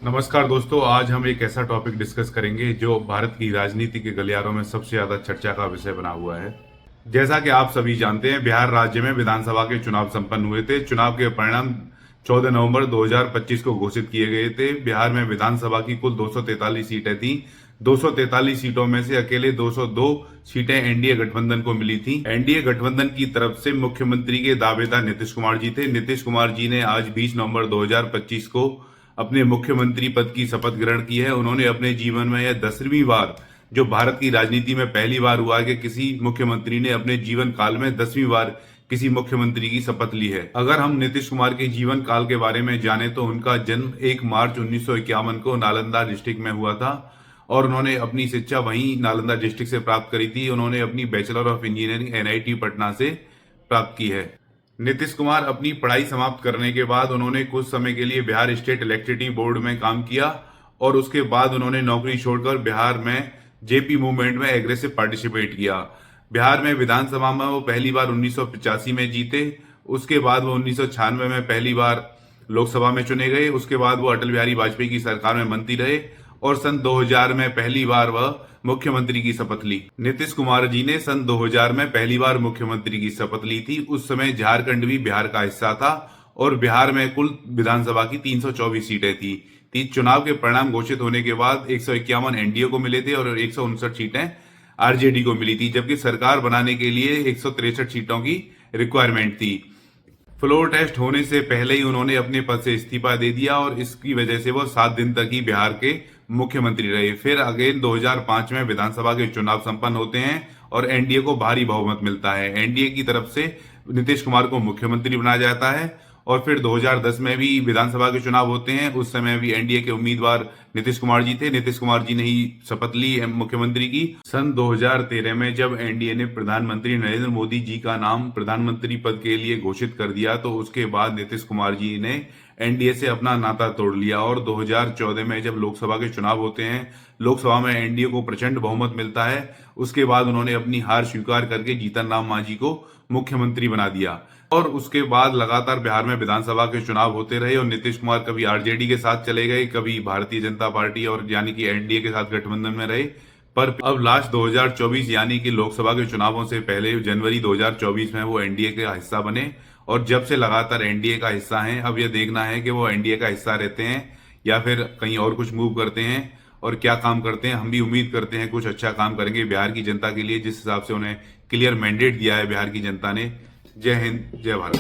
नमस्कार दोस्तों, आज हम एक ऐसा टॉपिक डिस्कस करेंगे जो भारत की राजनीति के गलियारों में सबसे ज्यादा चर्चा का विषय बना हुआ है। जैसा कि आप सभी जानते हैं, बिहार राज्य में विधानसभा के चुनाव संपन्न हुए थे। चुनाव के परिणाम 14 नवंबर 2025 को घोषित किए गए थे। बिहार में विधानसभा की कुल 243 सीटें थीं। 243 सीटों में से अकेले 202 सीटें एनडीए गठबंधन को मिली थीं। एनडीए गठबंधन की तरफ से मुख्यमंत्री के दावेदार नीतीश कुमार जी थे। नीतीश कुमार जी ने आज 20 नवंबर 2025 को अपने मुख्यमंत्री पद की शपथ ग्रहण की है। उन्होंने अपने जीवन में यह 10वीं बार, जो भारत की राजनीति में पहली बार हुआ है कि किसी मुख्यमंत्री ने अपने जीवन काल में 10वीं बार किसी मुख्यमंत्री की शपथ ली है। अगर हम नीतीश कुमार के जीवन काल के बारे में जाने तो उनका जन्म 1 मार्च 1951 को नालंदा डिस्ट्रिक्ट में हुआ था और उन्होंने अपनी शिक्षा वहीं नालंदा डिस्ट्रिक्ट से प्राप्त करी थी। उन्होंने अपनी bachelor of engineering NIT Patna से प्राप्त की है। नीतीश कुमार अपनी पढ़ाई समाप्त करने के बाद उन्होंने कुछ समय के लिए बिहार स्टेट इलेक्ट्रिसिटी बोर्ड में काम किया और उसके बाद उन्होंने नौकरी छोड़कर बिहार में जेपी मूवमेंट में एग्रेसिव पार्टिसिपेट किया। बिहार में विधानसभा में वो पहली बार 1985 में जीते। उसके बाद वो 1996 में पहली बार लोकसभा में चुने गए। उसके बाद वो अटल बिहारी वाजपेयी की सरकार में मंत्री रहे और सन 2000 में पहली बार वह मुख्यमंत्री की शपथ ली। नीतीश कुमार जी ने सन 2000 में पहली बार मुख्यमंत्री की शपथ ली थी। उस समय झारखंड भी बिहार का हिस्सा था और बिहार में कुल विधानसभा की 324 सीटें थी। चुनाव के परिणाम घोषित होने के बाद 151 एनडीए को मिले थे और 159 सीटें आरजेडी को मिली थी, जबकि सरकार बनाने के लिए 163 सीटों की रिक्वायरमेंट थी। फ्लोर टेस्ट होने से पहले ही उन्होंने अपने पद से इस्तीफा दे दिया और इसकी वजह से वो 7 दिन तक ही बिहार के मुख्यमंत्री रहे। फिर अगेन 2005 में विधानसभा के चुनाव संपन्न होते हैं और एनडीए को भारी बहुमत मिलता है। एनडीए की तरफ से नीतीश कुमार को मुख्यमंत्री बनाया जाता है और फिर 2010 में भी विधानसभा के चुनाव होते हैं। उस समय भी एनडीए के उम्मीदवार नीतीश कुमार जी थे। नीतीश कुमार जी ने ही शपथ ली मुख्यमंत्री की। सन 2013 में जब एनडीए ने प्रधानमंत्री नरेंद्र मोदी जी का नाम प्रधानमंत्री पद के लिए घोषित कर दिया तो उसके बाद नीतीश कुमार जी ने एनडीए से अपना नाता तोड़ लिया और 2014 में जब लोकसभा के चुनाव होते हैं, लोकसभा में एनडीए को प्रचंड बहुमत मिलता है। उसके बाद उन्होंने अपनी हार स्वीकार करके जीतन राम मांझी को मुख्यमंत्री बना दिया और उसके बाद लगातार बिहार में विधानसभा के चुनाव होते रहे और नीतीश कुमार कभी आरजेडी के साथ चले गए, कभी भारतीय जनता पार्टी और यानी कि एनडीए के साथ गठबंधन में रहे। पर अब लास्ट 2024 यानी कि लोकसभा के चुनावों से पहले जनवरी 2024 में वो एनडीए का हिस्सा बने और जब से लगातार एनडीए का हिस्सा हैं। अब यह देखना है कि वो एनडीए का हिस्सा रहते हैं या फिर कहीं और कुछ मूव करते हैं और क्या काम करते हैं। हम भी उम्मीद करते हैं कुछ अच्छा काम करेंगे बिहार की जनता के लिए, जिस हिसाब से उन्हें क्लियर मैंडेट दिया है बिहार की जनता ने। जय हिंद, जय भारत।